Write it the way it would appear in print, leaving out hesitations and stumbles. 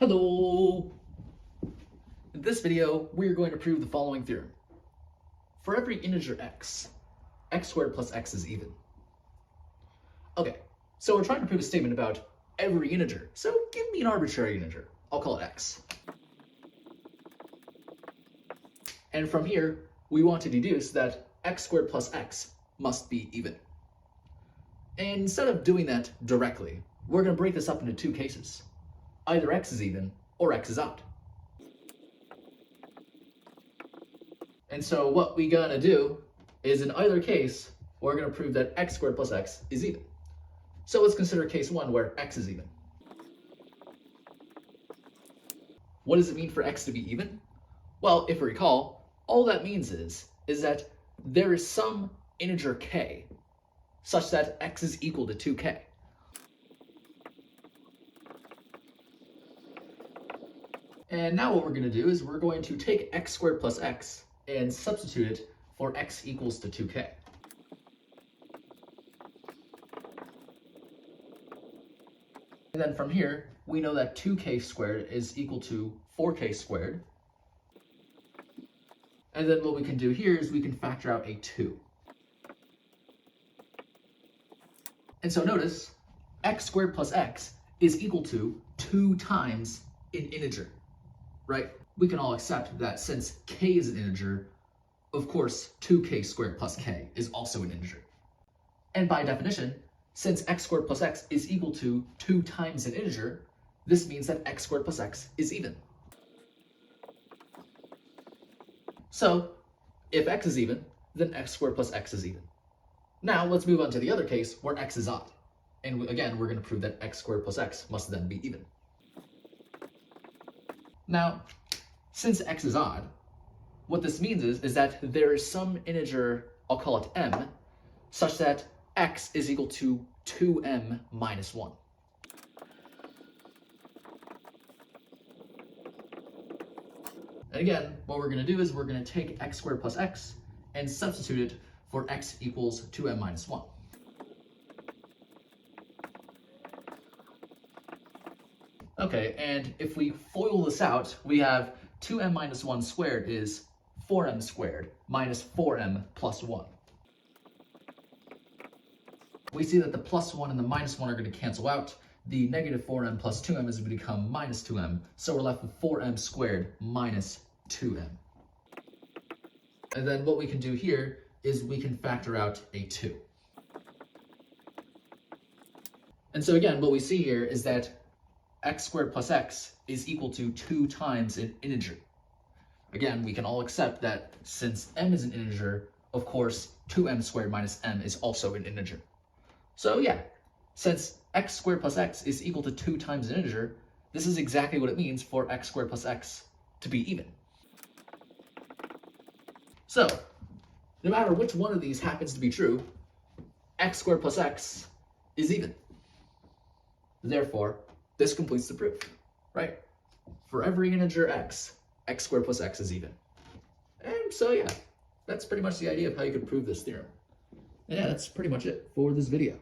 Hello! In this video, we're going to prove the following theorem. For every integer x, x squared plus x is even. Okay, so we're trying to prove a statement about every integer, so give me an arbitrary integer. I'll call it x. And from here, we want to deduce that x squared plus x must be even. And instead of doing that directly, we're going to break this up into two cases. Either x is even or x is odd. And so what we're going to do is in either case, we're going to prove that x squared plus x is even. So let's consider case one where x is even. What does it mean for x to be even? Well, if we recall, all that means is that there is some integer k such that x is equal to 2k. And now what we're going to do is we're going to take x squared plus x and substitute it for x equals to 2k. And then from here, we know that 2k squared is equal to 4k squared. And then what we can do here is we can factor out a 2. And so notice, x squared plus x is equal to 2 times an integer, right? We can all accept that since k is an integer, of course, 2k squared plus k is also an integer. And by definition, since x squared plus x is equal to 2 times an integer, this means that x squared plus x is even. So, if x is even, then x squared plus x is even. Now, let's move on to the other case where x is odd. And again, we're going to prove that x squared plus x must then be even. Now, since x is odd, what this means is that there is some integer, I'll call it m, such that x is equal to 2m minus 1. And again, what we're going to do is we're going to take x squared plus x and substitute it for x equals 2m minus 1. Okay, and if we FOIL this out, we have 2m minus 1 squared is 4m squared minus 4m plus 1. We see that the plus 1 and the minus 1 are going to cancel out. The negative 4m plus 2m is going to become minus 2m, so we're left with 4m squared minus 2m. And then what we can do here is we can factor out a 2. And so again, what we see here is that x squared plus x is equal to 2 times an integer. Again, we can all accept that since m is an integer, of course, 2m squared minus m is also an integer. So yeah, since x squared plus x is equal to 2 times an integer, this is exactly what it means for x squared plus x to be even. So, no matter which one of these happens to be true, x squared plus x is even. Therefore, this completes the proof, right? For every integer x, x squared plus x is even. And so yeah, that's pretty much the idea of how you can prove this theorem. And yeah, that's pretty much it for this video.